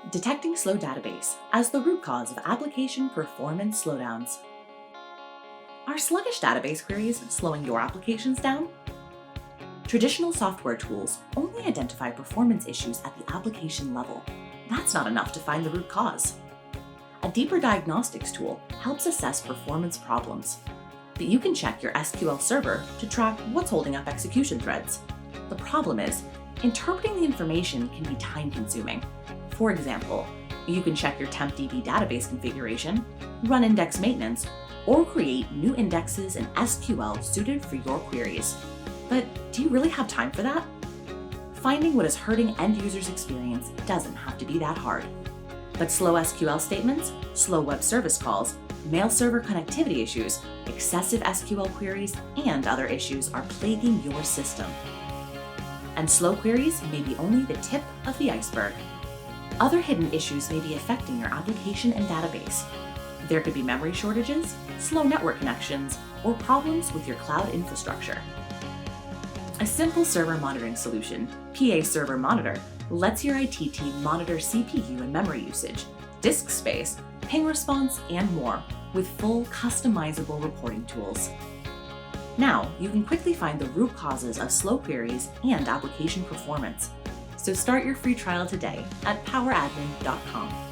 Detecting slow database as the root cause of application performance slowdowns. Are sluggish database queries slowing your applications down? Traditional software tools only identify performance issues at the application level. That's not enough to find the root cause. A deeper diagnostics tool helps assess performance problems. But you can check your SQL server to track what's holding up execution threads. The problem is, interpreting the information can be time-consuming. For example, you can check your TempDB database configuration, run index maintenance, or create new indexes in SQL suited for your queries. But do you really have time for that? Finding what is hurting end users' experience doesn't have to be that hard. But slow SQL statements, slow web service calls, mail server connectivity issues, excessive SQL queries, and other issues are plaguing your system. And slow queries may be only the tip of the iceberg. Other hidden issues may be affecting your application and database. There could be memory shortages, slow network connections, or problems with your cloud infrastructure. A simple server monitoring solution, PA Server Monitor, lets your IT team monitor CPU and memory usage, disk space, ping response, and more with full customizable reporting tools. Now, you can quickly find the root causes of slow queries and application performance. So start your free trial today at poweradmin.com.